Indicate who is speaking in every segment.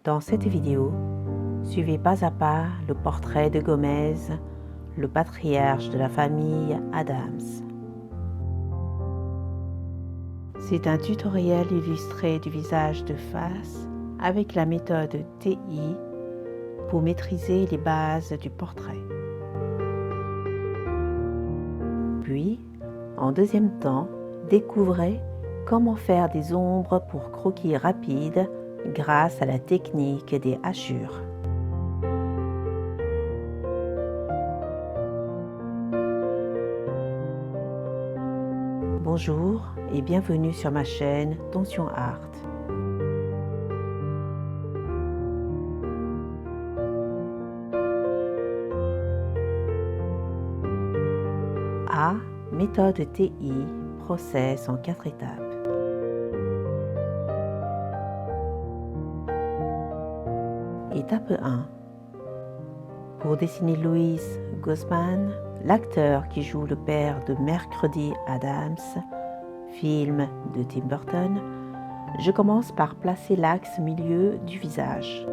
Speaker 1: Dans cette vidéo, suivez pas à pas le portrait de Gomez, le patriarche de la famille Adams. C'est un tutoriel illustré du visage de face avec la méthode TI pour maîtriser les bases du portrait. Puis, en deuxième temps, découvrez comment faire des ombres pour croquis rapides grâce à la technique des hachures. Bonjour et bienvenue sur ma chaîne Tension Art. A. Méthode TI, process en 4 étapes. Étape 1. Pour dessiner Louis Guzman, l'acteur qui joue le père de Mercredi Adams, film de Tim Burton, je commence par placer l'axe milieu du visage.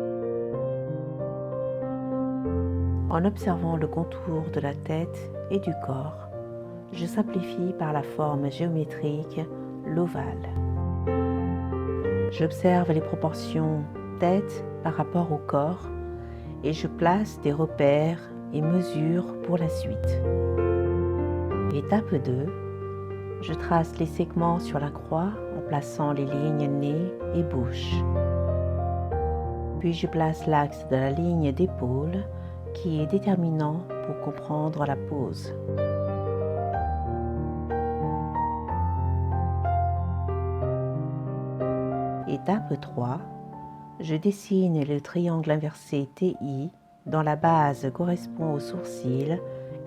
Speaker 1: En observant le contour de la tête et du corps, je simplifie par la forme géométrique l'ovale. J'observe les proportions tête par rapport au corps et je place des repères et mesures pour la suite. Étape 2. Je trace les segments sur la croix en plaçant les lignes nez et bouche. Puis je place l'axe de la ligne d'épaule qui est déterminant pour comprendre la pose. Étape 3. Je dessine le triangle inversé TI dont la base correspond au sourcil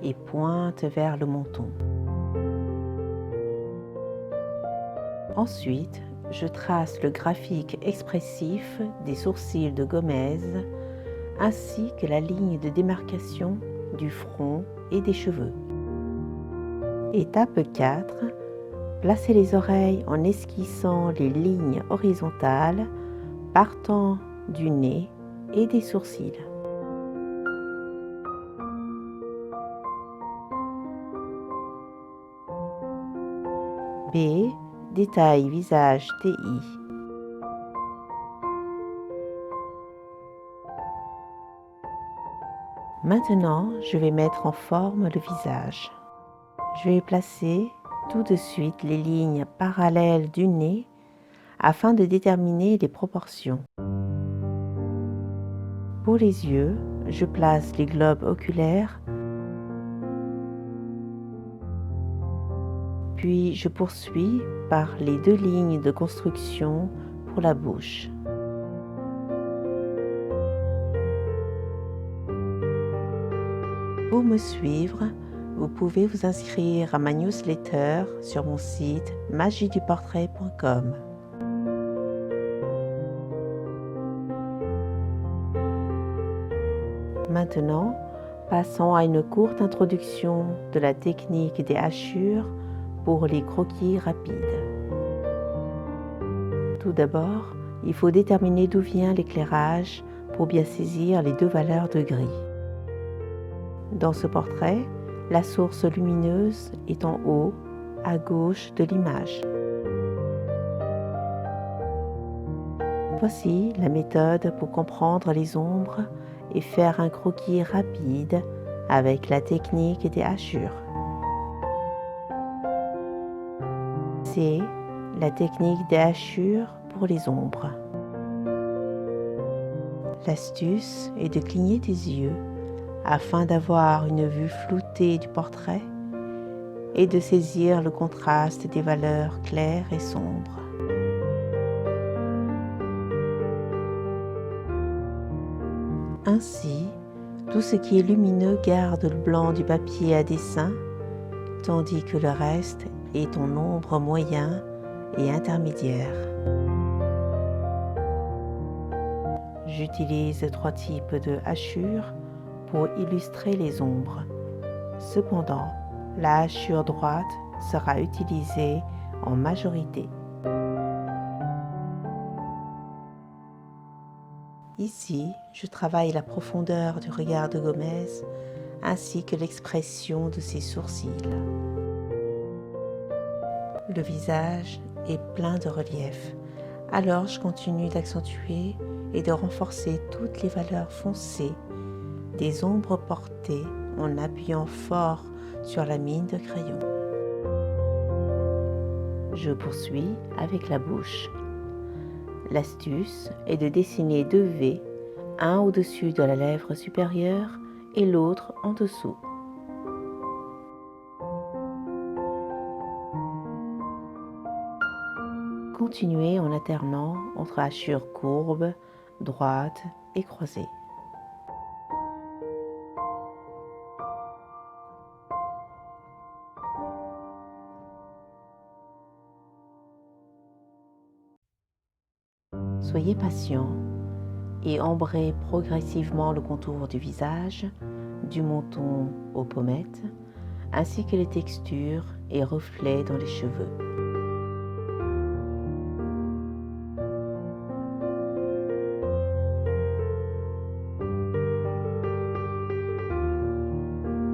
Speaker 1: et pointe vers le menton. Ensuite, je trace le graphique expressif des sourcils de Gomez ainsi que la ligne de démarcation du front et des cheveux. Étape 4. Placez les oreilles en esquissant les lignes horizontales partant du nez et des sourcils. B. Détail visage TI. Maintenant, je vais mettre en forme le visage. Je vais placer tout de suite les lignes parallèles du nez afin de déterminer les proportions. Pour les yeux, je place les globes oculaires, puis je poursuis par les 2 lignes de construction pour la bouche. Pour me suivre, vous pouvez vous inscrire à ma newsletter sur mon site magieduportrait.com. Maintenant, passons à une courte introduction de la technique des hachures pour les croquis rapides. Tout d'abord, il faut déterminer d'où vient l'éclairage pour bien saisir les 2 valeurs de gris. Dans ce portrait, la source lumineuse est en haut, à gauche de l'image. Voici la méthode pour comprendre les ombres et faire un croquis rapide avec la technique des hachures. C'est la technique des hachures pour les ombres. L'astuce est de cligner tes yeux afin d'avoir une vue floutée du portrait et de saisir le contraste des valeurs claires et sombres. Ainsi, tout ce qui est lumineux garde le blanc du papier à dessin, tandis que le reste est en ombre moyen et intermédiaire. J'utilise 3 types de hachures pour illustrer les ombres. Cependant, la hachure droite sera utilisée en majorité. Ici, je travaille la profondeur du regard de Gomez ainsi que l'expression de ses sourcils. Le visage est plein de relief, alors je continue d'accentuer et de renforcer toutes les valeurs foncées des ombres portées en appuyant fort sur la mine de crayon. Je poursuis avec la bouche. L'astuce est de dessiner 2 V, un au-dessus de la lèvre supérieure et l'autre en dessous. Continuez en alternant entre hachures courbes, droites et croisées. Soyez patient et ombrez progressivement le contour du visage, du menton aux pommettes, ainsi que les textures et reflets dans les cheveux.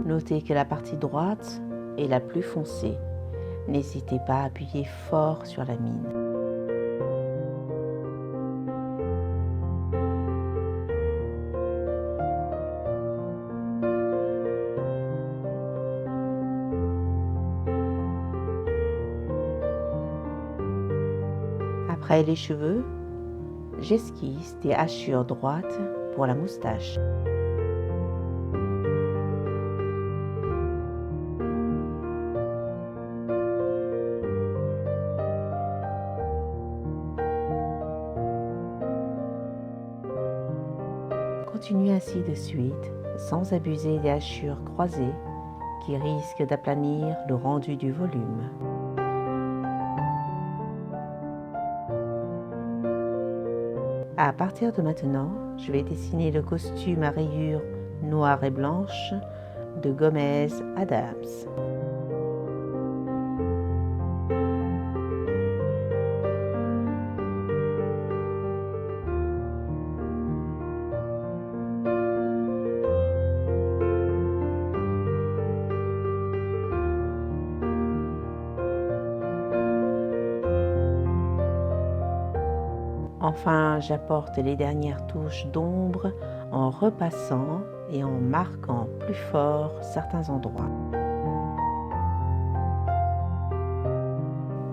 Speaker 1: Notez que la partie droite est la plus foncée. N'hésitez pas à appuyer fort sur la mine. Après les cheveux, j'esquisse des hachures droites pour la moustache. Continuez ainsi de suite, sans abuser des hachures croisées qui risquent d'aplanir le rendu du volume. À partir de maintenant, je vais dessiner le costume à rayures noires et blanches de Gomez Addams. Enfin, j'apporte les dernières touches d'ombre en repassant et en marquant plus fort certains endroits.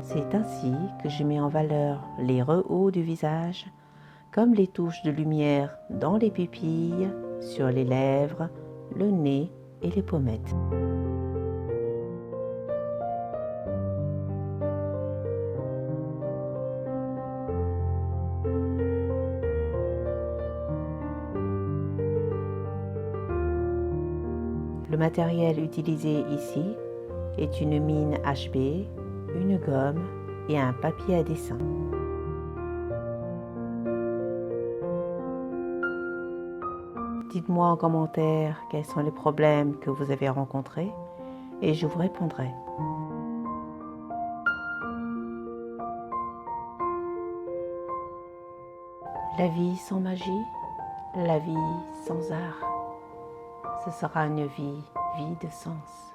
Speaker 1: C'est ainsi que je mets en valeur les rehauts du visage, comme les touches de lumière dans les pupilles, sur les lèvres, le nez et les pommettes. Le matériel utilisé ici est une mine HB, une gomme et un papier à dessin. Dites-moi en commentaire quels sont les problèmes que vous avez rencontrés et je vous répondrai. La vie sans magie, la vie sans art, ce sera une vie vide de sens.